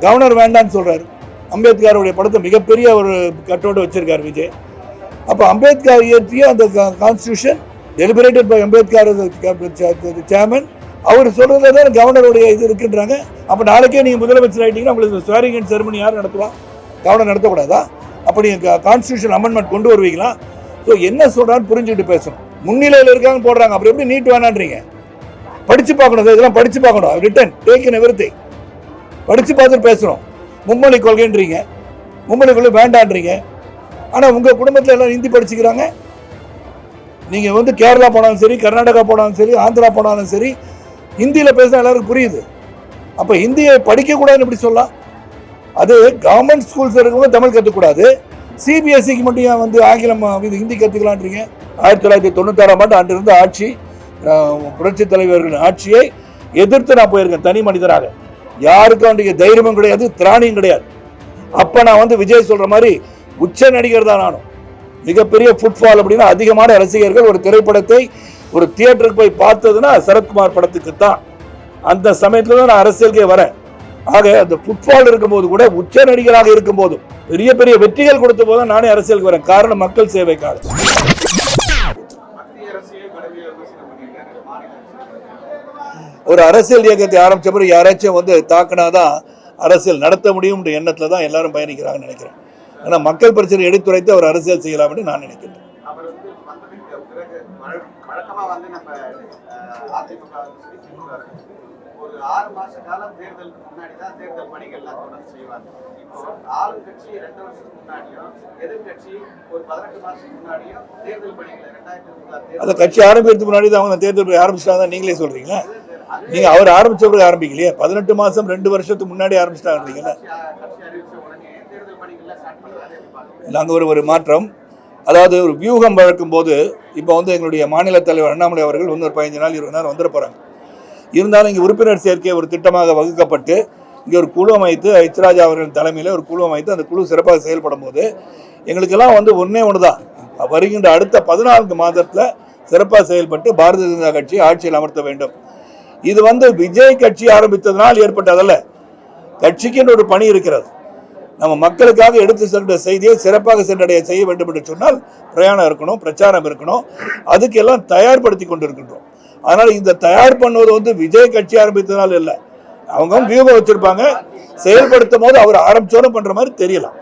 Governor வேண்டான்னு சொல்கிறாரு. அம்பேத்கருடைய படத்தை மிகப்பெரிய ஒரு கட்டோடு வச்சிருக்காரு விஜய். அப்போ அம்பேத்கர் இயற்றிய அந்த constitution deliberated by Ambedkar chairman, அவர் சொல்றதுல தான் கவர்னருடைய இது இருக்குன்றாங்க. அப்போ நாளைக்கே நீங்கள் முதலமைச்சர் ஆகிட்டீங்கன்னா உங்களுக்கு ஸ்வேரிங் இன் செரமனி யார் நடத்துவா? கவர்னர் நடத்தக்கூடாதா? அப்படி கான்ஸ்டியூஷன் அமெண்ட்மெண்ட் கொண்டு வருவீங்களா? ஸோ என்ன சொல்கிறான்னு புரிஞ்சுக்கிட்டு பேசணும். முன்னிலையில் இருக்காங்க போடுறாங்க, அப்புறம் எப்படி நீட் வேணான்றீங்க? படித்து பார்க்கணும், இதெல்லாம் படித்து பார்க்கணும். ரிட்டன் டேக்கன் எவ்ரிதிங் படித்து பார்த்துட்டு பேசணும். மும்மொழி கொள்கைன்றீங்க, மும்மொழி கொள்கை வேண்டான்றீங்க. ஆனால் உங்கள் குடும்பத்தில் எல்லாம் ஹிந்தி படிச்சுக்கிறாங்க. நீங்கள் வந்து கேரளா போனாலும் சரி, கர்நாடகா போனாலும் சரி, ஆந்திரா போனாலும் சரி, ஹிந்தியில் பேசினா எல்லாருக்கும் புரியுது. அப்போ ஹிந்தியை படிக்கக்கூடாதுன்னு எப்படி சொல்லலாம்? அது கவர்மெண்ட் ஸ்கூல்ஸ் இருக்கவங்க தமிழ் கற்றுக்கூடாது, சிபிஎஸ்சிக்கு மட்டும் ஏன் வந்து ஆங்கிலம் இது ஹிந்தி கற்றுக்கலான்றீங்க? 1996ஆம் ஆண்டு அன்றிருந்த ஆட்சி, புரட்சி தலைவர்கள் ஆட்சியை எதிர்த்து நான் போயிருக்கேன் தனி மனிதராக. யாருக்கும் அன்றைய தைரியமும் கிடையாது, திராணியும் கிடையாது. அப்போ நான் வந்து விஜய் சொல்கிற மாதிரி உச்ச நடிகர் தான் நானும். மிகப்பெரிய ஃபுட்பால் அப்படின்னா அதிகமான ரசிகர்கள் ஒரு திரைப்படத்தை ஒரு தியேட்டருக்கு போய் பார்த்ததுன்னா சரத்குமார் படத்துக்கு தான். அந்த சமயத்தில் தான் நான் அரசியலுக்கே வரேன். ஆக அந்த ஃபுட்பால் இருக்கும்போது கூட உச்ச நடிகராக இருக்கும் போதும் பெரிய பெரிய வெற்றிகள் கொடுத்த போதும் நானே அரசியலுக்கு வரேன். காரணம் மக்கள் சேவைக்காக. ஒரு அரசியல் இயக்கத்தை ஆரம்பிச்ச பிறகு யாராச்சும் வந்து தாக்கினாதான் அரசியல் நடத்த முடியும் எண்ணத்துல தான் எல்லாரும் பயணிக்கிறாங்கன்னு நினைக்கிறேன். ஆனா மக்கள் பிரச்சனை எடுத்துரைத்து அவர் அரசியல் செய்யலாம்னு நான் நினைக்கிறேன். ஒரு 6 மாச காலம் தேர்தலுக்கு முன்னாடி தான் தேர்தல் பணிகள் எல்லாம் தொடர்ந்து செய்வாங்க. இப்போ ஆளுங்கட்சி 2 வருஷத்துக்கு முன்னாடியும் எதிர்கட்சி ஒரு 18 மாசத்துக்கு முன்னாடியும் தேர்தல் பணிகளை 2016 அந்த கட்சி ஆரம்பிக்கிறதுக்கு முன்னாடி தான் அவங்க தேர்தல் ஆரம்பிச்சிட்டாங்க. நீங்களே சொல்றீங்க, நீங்க அவர் ஆரம்பிச்ச பிறகு ஆரம்பிக்கலையே. 18 மாசம் 2 வருஷத்துக்கு முன்னாடி ஆரம்பிச்சிட்டாங்க. நாங்க ஒரு மாற்றம், அதாவது ஒரு வியூகம் வழக்கும் போது இப்போ வந்து எங்களுடைய மாநில தலைவர் அண்ணாமலை அவர்கள் வந்து ஒரு 15 நாள் 20 நாள் வந்துட போறாங்க. இருந்தாலும் இங்கே உறுப்பினர் சேர்க்கை ஒரு திட்டமாக வகுக்கப்பட்டு இங்கே ஒரு குழு அமைத்து ஹெச்ராஜா அவர்கள் தலைமையில் ஒரு குழு அமைத்து அந்த குழு சிறப்பாக செயல்படும் போது எங்களுக்கெல்லாம் வந்து ஒன்று தான், வருகின்ற அடுத்த 14 மாதத்தில் சிறப்பாக செயல்பட்டு பாரதிய ஜனதா கட்சி ஆட்சியில் அமர்த்த வேண்டும். இது வந்து விஜய் கட்சி ஆரம்பித்ததனால் ஏற்பட்டதல்ல, கட்சிக்கு ஒரு பணி இருக்கிறது. நம்ம மக்களுக்காக எடுத்து சென்ற செய்தியை சிறப்பாக சென்றடைய செய்ய வேண்டும் என்று சொன்னால் பிரயாணம் இருக்கணும், பிரச்சாரம் இருக்கணும், அதுக்கெல்லாம் தயார்படுத்தி கொண்டிருக்கின்றோம். அதனால இந்த தயார் பண்ணுவது வந்து விஜய் கட்சி ஆரம்பித்ததுனால இல்லை, அவங்க வியூகம் வச்சிருப்பாங்க, செயல்படுத்தும் போது அவர் ஆரம்பிச்சோன்னு பண்ற மாதிரி தெரியலாம்.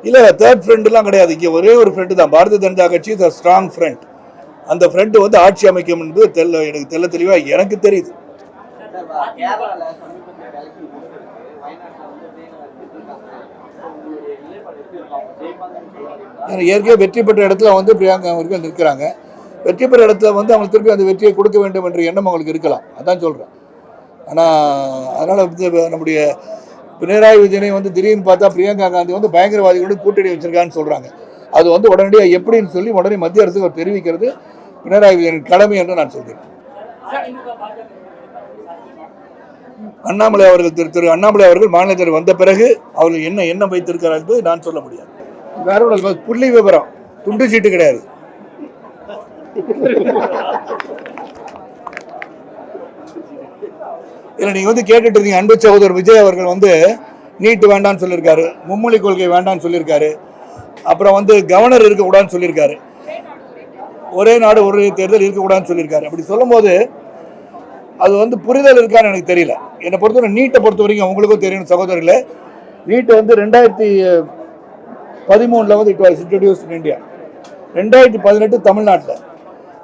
இல்ல தேர்ட் ஃப்ரெண்ட் எல்லாம் கிடையாது. இங்க ஒரே ஒரு ஃப்ரெண்ட் தான், பாரதிய ஜனதா கட்சி ஸ்ட்ராங் ஃப்ரெண்ட். அந்த ஃப்ரெண்ட் வந்து ஆட்சி அமைக்கும் என்பது எனக்கு தெல்ல தெளிவா எனக்கு தெரியுது. ஏற்கனவே வெற்றி பெற்ற இடத்துல வந்து பிரியங்கா அவர்கள் நிற்கிறாங்க. வெற்றி பெற்ற இடத்துல வந்து அவங்களுக்கு திருப்பி அந்த வெற்றியை கொடுக்க வேண்டும் என்ற எண்ணம் அவங்களுக்கு இருக்கலாம், அதான் சொல்றேன். ஆனால் அதனால நம்முடைய பினராயி விஜயனை வந்து திடீர்னு பார்த்தா பிரியங்கா காந்தி வந்து பயங்கரவாதிகளோடு கூட்டணி வச்சிருக்கான்னு சொல்றாங்க. அது வந்து உடனடியாக எப்படின்னு சொல்லி உடனே மத்திய அரசுக்கு தெரிவிக்கிறது பினராயி விஜயனின் கடமை என்று நான் சொல்கிறேன். அண்ணாமலை அவர்கள் திரு அண்ணாமலை அவர்கள் மாநிலத்தில் வந்த பிறகு அவர்கள் என்ன எண்ணம் வைத்திருக்கிறார் என்பது நான் சொல்ல முடியாது. வேற ஒரு புள்ளி விவரம், துண்டு சீட்டு கிடையாது. இல்லை நீங்க வந்து கேட்டுட்டு இருந்தீங்க, அன்பு சகோதரர் விஜய் அவர்கள் வந்து நீட் வேண்டான்னு சொல்லியிருக்காரு, மும்மொழி கொள்கை வேண்டான்னு சொல்லியிருக்காரு, அப்புறம் வந்து கவர்னர் இருக்கக்கூடாதுன்னு சொல்லியிருக்காரு, ஒரே நாடு ஒரு தேர்தல் இருக்கக்கூடாதுன்னு சொல்லியிருக்காரு. அப்படி சொல்லும் போது அது வந்து புரிதல் இருக்கான்னு எனக்கு தெரியல. என்னை பொறுத்தவரை நீட்டை பொறுத்த வரைக்கும் உங்களுக்கும் தெரியும் சகோதரர்களே, நீட் வந்து 2013 வந்து it was introduced in India. 2018 தமிழ்நாட்டில்,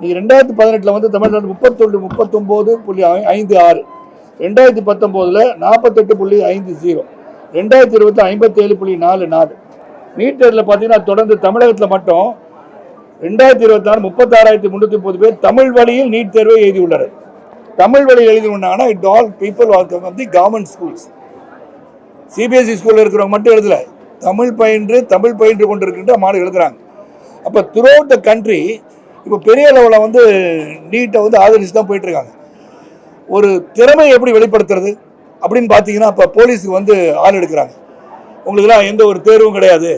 நீங்கள் 2018 வந்து தமிழ்நாடு 39.56, 2019 48.50, 2020 57.44. நீட் தேர்வில் பார்த்தீங்கன்னா தொடர்ந்து தமிழகத்தில் மட்டும் 2026 36,330 பேர் தமிழ் வழியில் நீட் தேர்வை எழுதியுள்ளனர். தமிழ் வழியில் எழுதினாங்கன்னா it all people are from the government schools. CBSE ஸ்கூலில் இருக்கிறவங்க மட்டும் எழுதலை, தமிழ் பயின்று கொண்டிருக்கின்ற மாணவர்கள் எழுதுறாங்க. அப்போ த்ரூ அவுட் த கண்ட்ரி இப்போ பெரிய லெவலில் வந்து நீட்டை வந்து ஆதரிச்சு தான் போயிட்டு இருக்காங்க. ஒரு திறமை எப்படி வெளிப்படுத்துறது அப்படின்னு பார்த்தீங்கன்னா, இப்போ போலீஸுக்கு வந்து ஆள் எடுக்கிறாங்க. உங்களுக்குலாம் எந்த ஒரு தேர்வும் கிடையாது,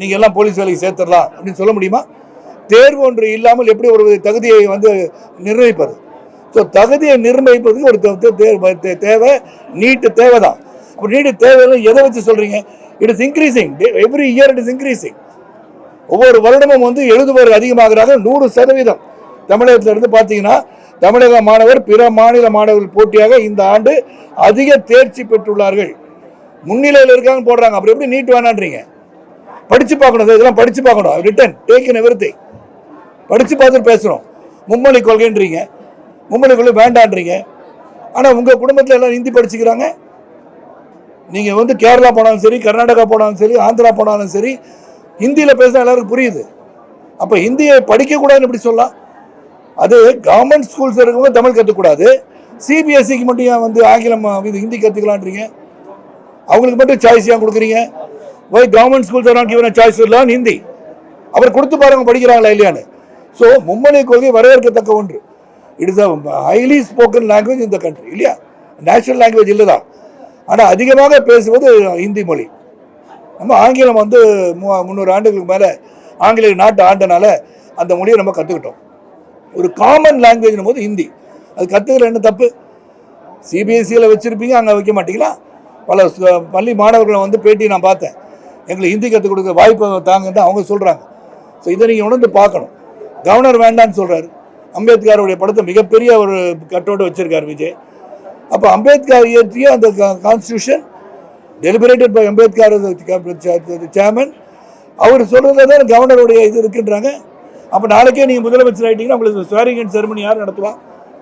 நீங்கள் எல்லாம் போலீஸ் வேலைக்கு சேர்த்துடலாம் அப்படின்னு சொல்ல முடியுமா? தேர்வு ஒன்று இல்லாமல் எப்படி ஒரு தகுதியை வந்து நிர்ணயிப்பது? ஸோ தகுதியை நிர்ணயிப்பதுக்கு ஒரு தேவை, நீட்டு தேவை தான். அப்போ நீட்டு தேவையில்லை எதை வச்சு சொல்கிறீங்க? It is increasing, every year it is increasing. ஒவ்வொரு வருடமும் வந்து எழுதுபவர் அதிகமாகிறாங்க. 100% தமிழகத்திலிருந்து பார்த்தீங்கன்னா தமிழக மாணவர் பிற மாநில மாணவர்கள் போட்டியாக இந்த ஆண்டு அதிக தேர்ச்சி பெற்றுள்ளார்கள். முன்னிலையில் இருக்காங்கன்னு போடுறாங்க. அப்புறம் எப்படி நீட் வேணான்றீங்க? படித்து பார்க்கணும், இதெல்லாம் படித்து பார்க்கணும். ரிட்டன் டேக் இன் எவ்ரிதிங் படித்து பார்த்துட்டு பேசுகிறோம். மும்மொழி கொள்கைன்றீங்க, மும்மொழி கொள்கை வேண்டான்றீங்க. ஆனால் உங்கள் குடும்பத்தில் எல்லாம் ஹிந்தி படிச்சுக்கிறாங்க. நீங்கள் வந்து கேரளா போனாலும் சரி, கர்நாடகா போனாலும் சரி, ஆந்திரா போனாலும் சரி, ஹிந்தியில் பேசினா எல்லாருக்கும் புரியுது. அப்போ ஹிந்தியை படிக்கக்கூடாதுன்னு எப்படி சொல்லலாம்? அது கவர்மெண்ட் ஸ்கூல்ஸ் இருக்கவங்க தமிழ் கற்றுக்கூடாது, சிபிஎஸ்சிக்கு மட்டும் ஏன் வந்து ஆங்கிலம் இது ஹிந்தி கற்றுக்கலான்றீங்க? அவங்களுக்கு மட்டும் சாய்ஸ் ஏன் கொடுக்குறீங்க? Why government schools are not given a choice to learn Hindi? அவர் கொடுத்து பாருங்க படிக்கிறாங்களா இல்லையான்னு. ஸோ மும்மொழி கொள்கை வரவேற்கத்தக்க ஒன்று. It is a highly spoken language இந்த கண்ட்ரி இல்லையா? நேஷனல் லாங்குவேஜ் இல்லை தான். ஆனால் அதிகமாக பேசுவது ஹிந்தி மொழி. நம்ம ஆங்கிலம் வந்து 300 ஆண்டுகளுக்கு மேலே ஆங்கிலேய நாட்டு ஆண்டனால அந்த மொழியை நம்ம கற்றுக்கிட்டோம். ஒரு காமன் லாங்குவேஜ் போது ஹிந்தி அது கற்றுக்கிற என்ன தப்பு? சிபிஎஸ்சியில் வச்சுருப்பீங்க, அங்கே வைக்க மாட்டீங்களா? பல பள்ளி மாணவர்களை வந்து பேட்டி நான் பார்த்தேன். எங்களுக்கு ஹிந்தி கற்றுக் கொடுக்க வாய்ப்பு தாங்கன்னு அவங்க சொல்கிறாங்க. ஸோ இதை நீங்கள் உணர்ந்து பார்க்கணும். கவர்னர் வேண்டான்னு சொல்கிறாரு. அம்பேத்கருடைய படத்தை மிகப்பெரிய ஒரு கட்டோடு வச்சுருக்கார் விஜய். அப்போ அம்பேத்கர் இயற்றிய அந்த constitution deliberated by Ambedkar chairman, அவர் சொல்கிறத தான் கவர்னருடைய இது இருக்குன்றாங்க. அப்போ நாளைக்கே நீங்கள் முதலமைச்சர் ஆகிட்டீங்கன்னா உங்களுக்கு ஸ்வேரிங் அண்ட் செரமனி யார் நடத்துவா?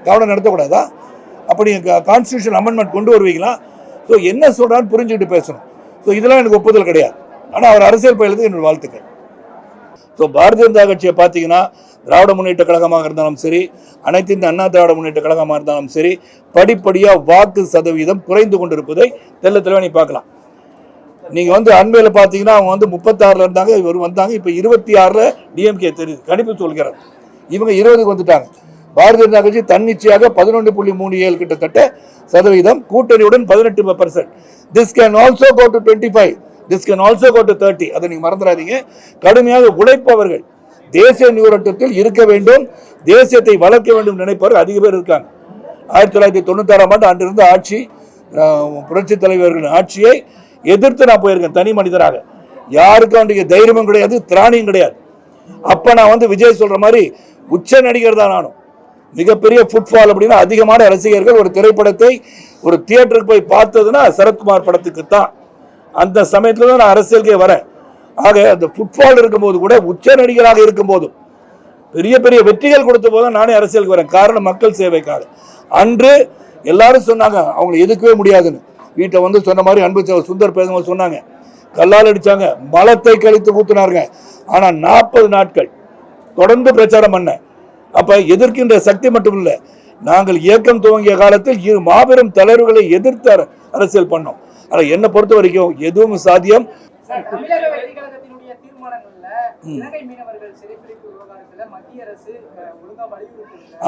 கவர்னர் நடத்தக்கூடாதா? அப்படி கான்ஸ்டியூஷன் அமெண்ட்மெண்ட் கொண்டு வருவீங்களா? ஸோ என்ன சொல்கிறான்னு புரிஞ்சுக்கிட்டு பேசணும். ஸோ இதெல்லாம் எனக்கு ஒப்புதல் கிடையாது. ஆனால் அவர் அரசியல் பயிலுக்கு என்னோட வாழ்த்துக்கள். ஸோ பாரதிய ஜனதா கட்சியை பார்த்தீங்கன்னா திராவிட முன்னேற்ற கழகமாக இருந்தாலும் சரி, அனைத்து இந்த அண்ணா திராவிட முன்னேற்ற கழகமாக இருந்தாலும் சரி, படிப்படியாக வாக்கு சதவீதம் குறைந்து கொண்டிருப்பதை தெளிவாக நீ பார்க்கலாம். நீங்கள் வந்து அண்மையில் பார்த்தீங்கன்னா அவங்க வந்து 36 இருந்தாங்க, இவர் வந்தாங்க. இப்போ 26 டிஎம்கே தெரியுது, கணிப்பு சொல்கிறார். இவங்க 20க்கு வந்துட்டாங்க. பாரதிய ஜனதா கட்சி தன்னிச்சையாக 11.37 கிட்டத்தட்ட சதவீதம், கூட்டணியுடன் 18%. This can also go to 25, this can also go to 30. அதை நீங்கள் மறந்துடாதீங்க. கடுமையாக உழைப்பவர்கள், தேசிய நீரோட்டத்தில் இருக்க வேண்டும், தேசியத்தை வளர்க்க வேண்டும் நினைப்பவர்கள் அதிக பேர் இருக்காங்க. 1996ஆம் ஆண்டு அன்றிருந்த ஆட்சி, புரட்சி தலைவர்களின் ஆட்சியை எதிர்த்து நான் போயிருக்கேன் தனி மனிதராக. யாருக்கும் அன்றைய தைரியமும் கிடையாது, திராணியும் கிடையாது. அப்போ நான் வந்து விஜய் சொல்ற மாதிரி உச்ச நடிகர் தான் நானும். மிகப்பெரிய ஃபுட்பால் அப்படின்னா அதிகமான ரசிகர்கள் ஒரு திரைப்படத்தை ஒரு தியேட்டருக்கு போய் பார்த்ததுன்னா சரத்குமார் படத்துக்கு தான். அந்த சமயத்தில் தான் நான் அரசியலுக்கே வரேன். ஆக அந்த ஃபுட்பால் இருக்கும்போது கூட உச்ச நடிகராக இருக்கும் போதும் பெரிய பெரிய வெற்றிகள் கொடுத்த போதும் நானே அரசியலுக்கு வரேன். காரணம் மக்கள் சேவைக்காக. அன்று எல்லாரும் சொன்னாங்க அவங்களை எதுக்கவே முடியாதுன்னு. வீட்டை வந்து சொன்ன மாதிரி அன்பு சுந்தர் பேசும்போது சொன்னாங்க, கல்லால் அடிச்சாங்க, மலத்தை கழித்து ஊத்துனாருங்க. ஆனால் 40 நாட்கள் தொடர்ந்து பிரச்சாரம் பண்ண. அப்ப எதிர்க்கின்ற சக்தி மட்டும் இல்லை, நாங்கள் இயக்கம் துவங்கிய காலத்தில் மாபெரும் தலைவர்களை எதிர்த்து அரசியல் பண்ணோம். ஆனால் என்னை பொறுத்த வரைக்கும் எதுவும் சாத்தியம்.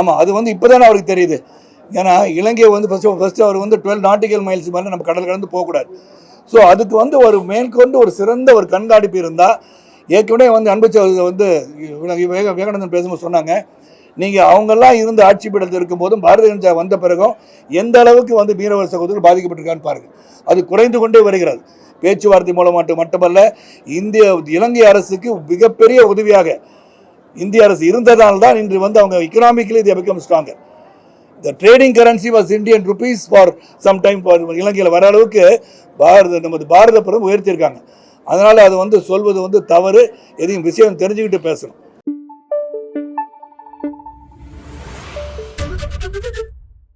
ஆமா, அது வந்து இப்பதானே அவருக்கு தெரியுது. ஏன்னா இலங்கை வந்து ஃபர்ஸ்ட் அவர் வந்து 12 நாட்டிக்கல் மைல்ஸ் மேலே நம்ம கடல் கடந்து போகக்கூடாது. ஸோ அதுக்கு வந்து ஒரு மேற்கொண்டு ஒரு சிறந்த ஒரு கண்காணிப்பு இருந்தால், ஏற்கனவே வந்து அன்பு வந்து விவேகானந்தன் பேசும்போது சொன்னாங்க, நீங்கள் அவங்கெல்லாம் இருந்து ஆட்சி பீடத்தில் இருக்கும்போதும் பாரதிய ஜனதா வந்த பிறகும் எந்த அளவுக்கு வந்து மீனவர் சகோதரர்கள் பாதிக்கப்பட்டிருக்கான்னு பாருங்கள். அது குறைந்து கொண்டே வருகிறது. பேச்சுவார்த்தை மூலமாட்டு மட்டுமல்ல, இலங்கை அரசுக்கு மிகப்பெரிய உதவியாக இந்திய அரசு இருந்ததால் தான் இன்று வந்து அவங்க economically they become stronger. The trading currency was Indian rupees for some time. இலங்கையில் வர அளவுக்கு நமது பாரத பிரதமர் உயர்த்தியிருக்காங்க. அதனால் அது வந்து சொல்வது வந்து தவறு. எதையும் விஷயம் தெரிஞ்சுக்கிட்டு பேசணும்.